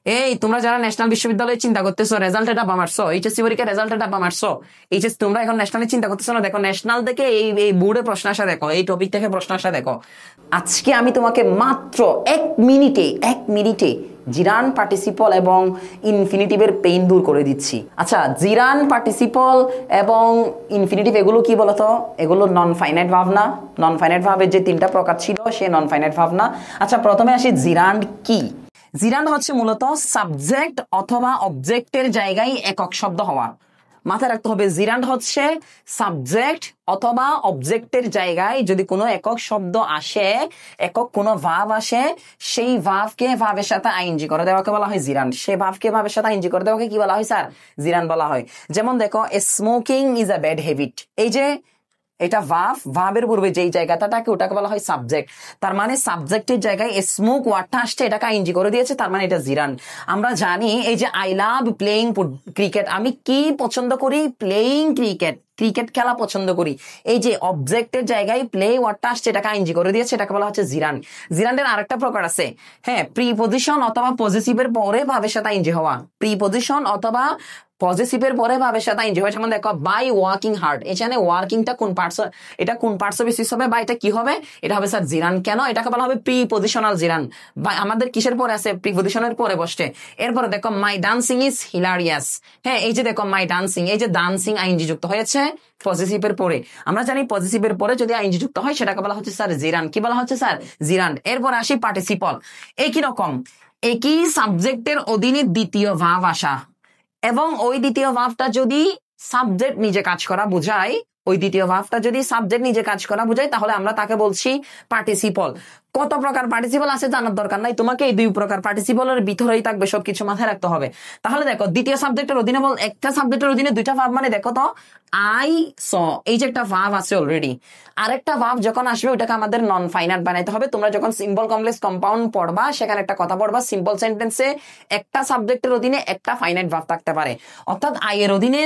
এই তোমরা যারা ন্যাশনাল বিশ্ববিদ্যালয়ে চিন্তা করতেছো, রেজাল্টে ডাব্বা মারছো, এইচএসসি পরীক্ষা রেজাল্টে ডাব্বা মারছো, তোমরা এখন ন্যাশনালে চিন্তা করতেছো না? দেখো ন্যাশনাল থেকে এই বোর্ডে প্রশ্ন আসা দেখো, এই টপিক থেকে প্রশ্ন আসা দেখো। আজকে আমি তোমাকে মাত্র এক মিনিটে জিরান পার্টিসিপল এবং ইনফিনিটিভের পেইন দূর করে দিচ্ছি। আচ্ছা, জিরান পার্টিসিপল এবং ইনফিনিটিভ এগুলো কি বলতো? এগুলো নন ফাইনাইট ভার্ব না? নন ফাইনাইট ভার্বের যে তিনটা প্রকার ছিল সে নন ফাইনাইট ভার্ব না? আচ্ছা, প্রথমে আসি জিরান্ড কি। জিরান্ড হচ্ছে মূলত সাবজেক্ট অথবা অবজেক্টের জায়গায় একক শব্দ হওয়া। মাথায় রাখতে হবে, জিরান্ড হচ্ছে সাবজেক্ট অথবা অবজেক্টের জায়গায় যদি কোনো একক শব্দ আসে, একক কোনো ভার্ব আসে, সেই ভার্বকে ভার্বের সাথে আইএনজি করে দেওয়াকে বলা হয় জিরান্ড। সেই ভার্বকে ভার্বের সাথে আইএনজি করে দেওয়াকে কি বলা হয় স্যার? জিরান্ড বলা হয়। যেমন দেখো, smoking is a bad habit, এই যে এটা ভার্বের পূর্বে যেই জায়গাটাকে ওটাকে বলা হয় সাবজেক্ট। তার মানে সাবজেক্টের জায়গায় স্মোক ওয়ার্ডটা আসছে, এটাকে আইএনজি করে দিয়েছে, তার মানে এটা জিরান্ড। আমরা জানি এই যে আই লাভ প্লেইং ক্রিকেট, আমি কি পছন্দ করি? প্লেইং ক্রিকেট, ক্রিকেট খেলা পছন্দ করি। এই যে অবজেক্টের জায়গায় প্লে ওয়ার্ডটা আসছে, এটাকে আইএনজি করে দিয়েছে, এটাকে বলা হচ্ছে জিরান্ড। জিরান্ডের আরেকটা প্রকার আছে, হ্যাঁ, প্রিপজিশন অথবা পজিটিভের পরে ভাবের সাথে আইএনজি হওয়া। প্রিপজিশন অথবা পজিটিভের পরে ভাবের সাথে আইএনজি হয়। যেমন দেখো, বাই ওয়ার্কিং হার্ড, এখানে ওয়ার্কিংটা কোন পার্টস, এটা কোন পার্টস বেসিস হবে বা এটা কি হবে? এটা হবে স্যার জিরান্ড। কেন? এটাকে বলা হবে প্রিপজিশনাল জিরান্ড। বা আমাদের কিসের পরে আছে? প্রিপজিশনের পরে বসছে। এরপরে দেখো, মাই ডান্সিং ইজ হিলারিয়াস, হ্যাঁ, এই যে দেখো মাই ডান্সিং, এই যে ডান্সিং আইএনজি যুক্ত হয়েছে পজিটিভের পরে। আমরা জানি পজিটিভের পরে যদি আইএনজি যুক্ত হয় সেটাকে বলা হচ্ছে স্যার জিরান্ড। কি বলা হচ্ছে স্যার? জিরান্ড। এরপরে আসি পার্টিসিপল। একই রকম, একই সাবজেক্টের অধীনে দ্বিতীয় ভার্ব আসা এবং ওই দ্বিতীয় ভার্বটা যদি সাবজেক্ট নিজে কাজ করা বোঝায়, ওই দ্বিতীয় ভার্বটা যদি সাবজেক্ট নিজে কাজ করা বোঝায়, তাহলে আমরা তাকে বলছি পার্টিসিপল। কত প্রকার পার্টিসিপল আছে জানার দরকার নাই তোমাকে, এই দুই প্রকার পার্টিসিপলের ভিতরেই থাকবে সবকিছু, মাথায় রাখতে হবে। তাহলে দেখো, দ্বিতীয় সাবজেক্টের অধীনে একটা সাবজেক্টের অধীনে দুইটা ভার্ব, মানে দেখো তো, আই স, এই যে একটা ভার্ব আছে অলরেডি, আরেকটা ভার্ব যখন আসবে ওটাকে আমাদের নন ফাইনাইট বানাইতে হবে। তোমরা যখন সিম্পল কমপ্লেক্স কম্পাউন্ড পড়বা, সেখানে একটা কথা পড়বা, সিম্পল সেন্টেন্সে একটা সাবজেক্টের অধীনে একটা ফাইনাইট ভার্ব থাকতে পারে। অর্থাৎ আই এর অধীনে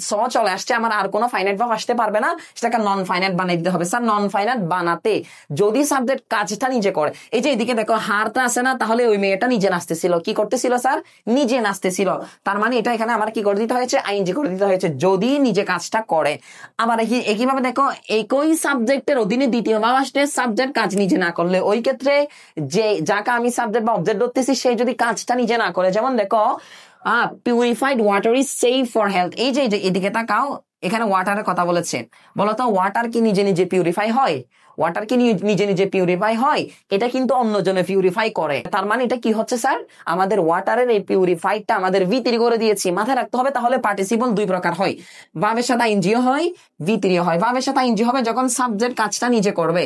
স চলে আসছে, আমার আর কোনো ফাইনাইট ভার্ব আসতে পারবে না, সেটাকে নন ফাইনাইট বানাই দিতে হবে। স্যার, নন ফাইনাইট বানাতে যদি সাবজেক্ট কাজটা নিজে করে, এই যে এদিকে দেখো হারটা আছে না, তাহলে ওই মেয়েটা নিজে নাচতেছিল। কি করতেছিল স্যার? নিজে নাচতেছিল। তার মানে এটা এখানে আমার কি করে দিতে হয়েছে? আইএনজি করে দিতে হয়েছে, যদি নিজে কাজটা করে। আবার একইভাবে দেখো, একই সাবজেক্টের অধীনে দ্বিতীয় ভার্ব আসলে সাবজেক্ট কাজ নিজে না করলে, ওই ক্ষেত্রে যে যাকে আমি সাবজেক্ট বা অবজেক্ট ধরতেছি সে যদি কাজটা নিজে না করে, যেমন দেখো, purified water is safe for health, এই যে এদিকে তাকাও, এখানে ওয়াটারের কথা বলেছে। বলতো, ওয়াটার কি নিজে নিজে পিউরিফাই হয়? ওয়াটার কি নিজে নিজে পিউরিফাই হয়? এটা কিন্তু অন্যজনে পিউরিফাই করে। তার মানে এটা কি হচ্ছে স্যার? আমাদের ওয়াটারের এই পিউরিফাইডটা আমাদের ভিতরি করে দিয়েছি, মাথায় রাখতে হবে। তাহলে পার্টিসিপল দুই প্রকার হয়, ভাবের সাথে আইএনজিও হয়, ভিতরিও হয়। ভাবের সাথে আইএনজি হবে যখন সাবজেক্ট কাজটা নিজে করবে,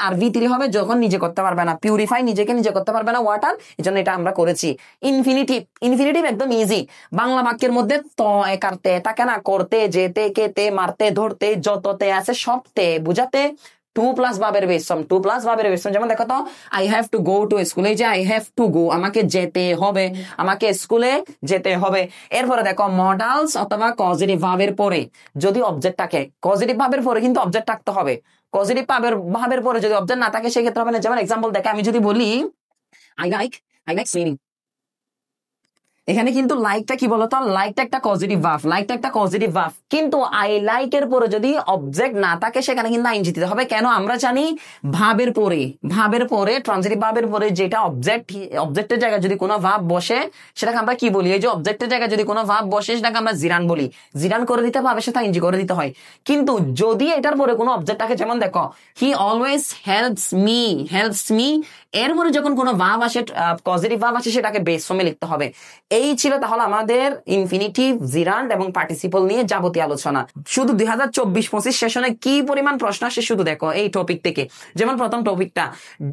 আর ভিতরি হবে যখন নিজে করতে পারবে না। পিউরিফাই নিজেকে নিজে করতে পারবে না ওয়াটার, এই জন্য এটা আমরা করেছি। ইনফিনিটিভ একদম ইজি। বাংলা বাক্যের মধ্যে ত একার তে থাকে না, করতে, যেতে, কেতে, মারতে, ধরতে, যততে আছে সবতে বুঝাতে টু প্লাস ভাবের বেসম। যেমন দেখো তো, I have to go to school, এই যে আই হ্যাভ টু গো, আমাকে যেতে হবে, আমাকে স্কুলে যেতে হবে। এরপরে দেখো, মডালস অথবা কজেটিভ ভাবের পরে যদি অবজেক্ট থাকে, পজিটিভ ভাবের পরে কিন্তু অবজেক্ট থাকতে হবে। পজিটিভ ভাবের পরে যদি অবজেক্ট না থাকে সেক্ষেত্রে হবে না। যেমন এক্সাম্পল দেখে আমি যদি বলি, আই লাইক সুইমিং, এখানে কিন্তু লাইকটা কি বলতো, লাইকটা একটা পজিটিভ ভার্ব, কিন্তু আই লাইক এর পরে যদি অবজেক্ট না থাকে সেখানে কিন্তু আইএনজি দিতে হবে। কেন? আমরা জানি ভাবের পরে ট্রানজিটিভ ভাবের পরে যেটা অবজেক্টের জায়গায় যদি কোনো ভার্ব বসে সেটাকে আমরা কি বলি? এই যে অবজেক্টের জায়গায় যদি কোনো ভার্ব বসে সেটাকে আমরা জিরান বলি। জিরান করে দিতে ভাবের সাথে আইএনজি করে দিতে হয়। কিন্তু যদি এটার পরে কোনো অবজেক্ট থাকে, যেমন দেখো, হি অলওয়েজ হেল্পস মি, এর পরে যখন কোনো ভার্ব আসে, পজিটিভ ভার্ব আসে, সেটাকে বেস ফর্মে লিখতে হবে। এই ছিল তাহলে আমাদের ইনফিনিটিভ, জিরান্ড এবং পার্টিসিপল নিয়ে যাবতীয় আলোচনা। শুধু 2024-25 সেশনে কি পরিমাণ প্রশ্ন আসে শুধু দেখো এই টপিক থেকে। যেমন প্রথম টপিকটা,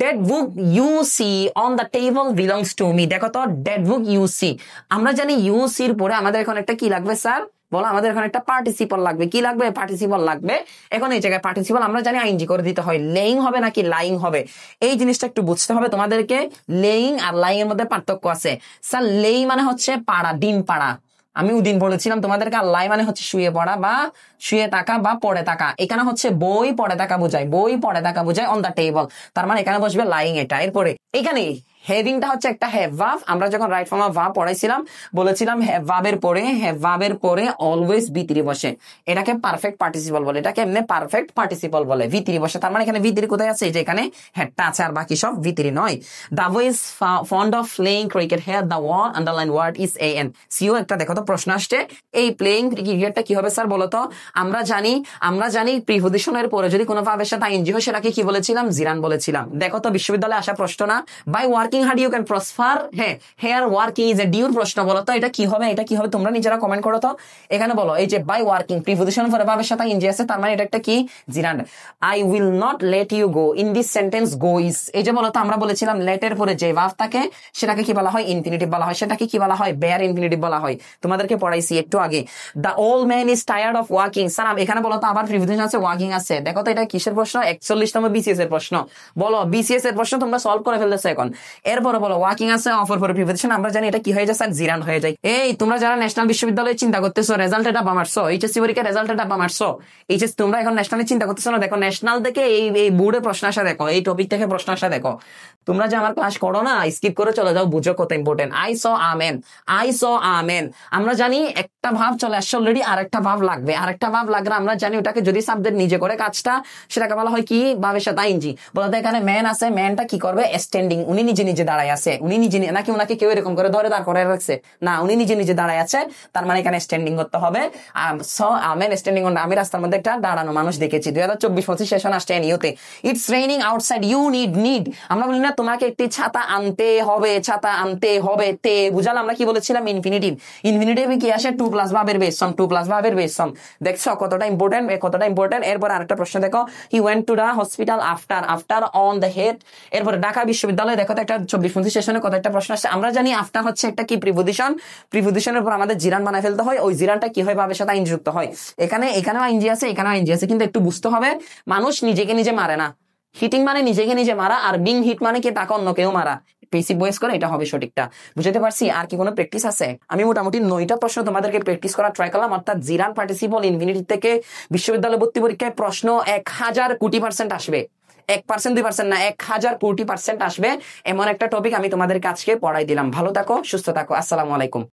dead book you see on the table belongs to me. দেখো তো, ডেড বুক ইউ সি, আমরা জানি ইউ সির পরে আমাদের এখন একটা কি লাগবে স্যার? বলো, আমাদের এখন একটা পার্টিসিপল লাগবে। কি লাগবে? পার্টিসিপল লাগবে। এখন এই জায়গায় পার্টিসিপল আমরা জানি আইএনজি করে দিতে হয়। লেইং হবে নাকি লাইং হবে, এই জিনিসটা একটু বুঝতে হবে তোমাদেরকে। লেইং আর লাইং এর মধ্যে পার্থক্য আছে। স্যার, লেই মানে হচ্ছে পাড়া, ডিম পাড়া, আমি ওদিন বলেছিলাম তোমাদেরকে। আর লাই মানে হচ্ছে শুয়ে পড়া বা শুয়ে থাকা বা পড়ে থাকা। এখানে হচ্ছে বই পড়ে থাকা বোঝায় অন দ্য টেবল, তার মানে এখানে বসবে লাইং। এটা এরপরে এখানে হ্যাভিংটা হচ্ছে একটা হ্যাভ ভার্ব। আমরা যখন রাইট ফর্ম অফ ভার্ব পড়াইছিলাম বলেছিলাম হ্যাভ ভার্বের পরে অলওয়েজ ভি3 বসে, এটাকে পারফেক্ট পার্টিসিপল বলে। এটাকে এমনি পারফেক্ট পার্টিসিপল বলে, ভি3 বসে। তার মানে এখানে ভি3 কোথায় আছে? যে এখানে হেডটা আছে, আর বাকি সব ভি3 নয়। The boy is fond of playing cricket, here the one underline word is N. সিও একটা দেখো তো প্রশ্ন আসছে, এই প্লেইং ক্রিকেটটা কি হবে স্যার বলো তো? আমরা জানি প্রিপজিশনের পরে যদি কোনো ভার্বের সাথে আইএনজি হয় সেটাকে কি বলেছিলাম? জিরান বলেছিলাম। দেখো তো বিশ্ববিদ্যালয়ে আসা প্রশ্ন না, by working hard you can prosper. হ্যাঁ, here working is a due প্রশ্ন। বলো তো এটা কি হবে? তোমরা নিজেরা কমেন্ট করো তো। এখানে বলো, এই যে বাই ওয়ার্কিং প্রিপজিশন পরে ভার্বের সাথে আইএনজি আছে, তার মানে এটা একটা কি? জিরান। I will not let you go in this sentence, go is. এই যে বলো তো, আমরা বলেছিলাম লেটের পরে যে ভার্ব থাকে সেটাকে কি বলা হয়? ইনফিনিটিভ বলা হয়। সেটাকে কি বলা হয়? বেয়ার ইনফিনিটিভ বলা হয়। তোমাদেরকে পড়াইছি একটু আগে। The old man is tired of working. Sir এখানে বলো তো, আবার প্রিপজিশন আছে, ওয়ার্কিং আছে। দেখো তো এটা কিসের প্রশ্ন? 41তম বিসিএস এর প্রশ্ন। বলো বিসিএস এর প্রশ্ন তোমরা সলভ করে ফেলতেছো এখন। এরপরে বলো ওয়ার্কিং আছে, অফার পরে প্রিপজিশন। আমরা জানি এটা কি হয়ে যায় স্যার? জিরান হয়ে যায়। এই তোমরা যারা ন্যাশনাল বিশ্ববিদ্যালয়ে চিন্তা করতেছো, রেজাল্টে ডাব্বা মারছো, এইচএসসি পরীক্ষার রেজাল্টে ডাব্বা মারছো, তোমরা এখন ন্যাশনালে চিন্তা করতেছো না। দেখো ন্যাশনাল থেকে এই বোর্ডে প্রশ্ন আসা দেখো, এই টপিক থেকে প্রশ্ন আসা দেখো। তোমরা যে আমার ক্লাস করো না, স্কিপ করে চলে যাও, বুঝো কত ইম্পর্টেন্ট। I saw amen. আমরা জানি একটা ভাব চলে আসছে অলরেডি, আরেকটা ভাব লাগবে। আমরা জানি ওটাকে যদি সাবজেক্ট নিজে করে কাজটা, সেটাকে বলা হয় কি? ভাবের সাথে আইএনজি। বলতে এখানে ম্যান আছে, ম্যানটা কি করবে? স্ট্যান্ডিং। উনি নিজে দাঁড়ায় আছে। নাকি ওনাকে কেউ এরকম করে ধরে দাঁড় করে রাখছে? না, উনি নিজে দাঁড়ায় আছে, তার মানে এখানে স্ট্যান্ডিং করতে হবে। Amen standing. আমি রাস্তার মধ্যে একটা দাঁড়ানো মানুষ দেখেছি। 2024-25 সেশন আসছে এনইউতে। It's raining outside, you need. আমরা বলি না তোমাকে একটি ছাতা আনতে হবে, তে বুঝাল। আমরা কি বলেছিলাম? ইনফিনিটিভ কি আসে? টু প্লাস ভার্বের বেস সম। দেখছো কতটা ইম্পর্টেন্ট। এরপর আরেকটা প্রশ্ন দেখো, he went to the hospital after on the head. এরপরে ঢাকা বিশ্ববিদ্যালয়ে দেখো তো একটা 24-25 সেশনে কত একটা প্রশ্ন আসছে। আমরা জানি আফটার হচ্ছে একটা কি? প্রিপজিশনের উপর আমাদের জিরান বানায় ফেলতে হয়। ওই জিরানটা কি হয়? ভাবের সাথে আইনজি যুক্ত হয়। এখানেও আইনজি আছে, কিন্তু একটু বুঝতে হবে, মানুষ নিজেকে নিজে মারে না। হিটিং মানে নিজেকে নিজে মারা, আর বিং হিট মানে কি? তাকে অন্য কেউ মারা। বেসিক বয়েস করে, এটা হবে সঠিকটা। বুঝতে পারছি? আর কি কোনো প্র্যাকটিস আছে? আমি মোটামুটি 9টা প্রশ্ন তোমাদেরকে প্র্যাকটিস করা ট্রাই করলাম, অর্থাৎ জিরান পার্টিসিপল ইনফিনিটিভ থেকে বিশ্ববিদ্যালয় ভর্তি পরীক্ষায় প্রশ্ন 1000 কোটি % আসবে। 1% 2% না, 1000 কোটি % আসবে। এমন একটা টপিক আমি তোমাদের কাছকে পড়াই দিলাম। ভালো থাকো, সুস্থ থাকো। আসসালামু আলাইকুম।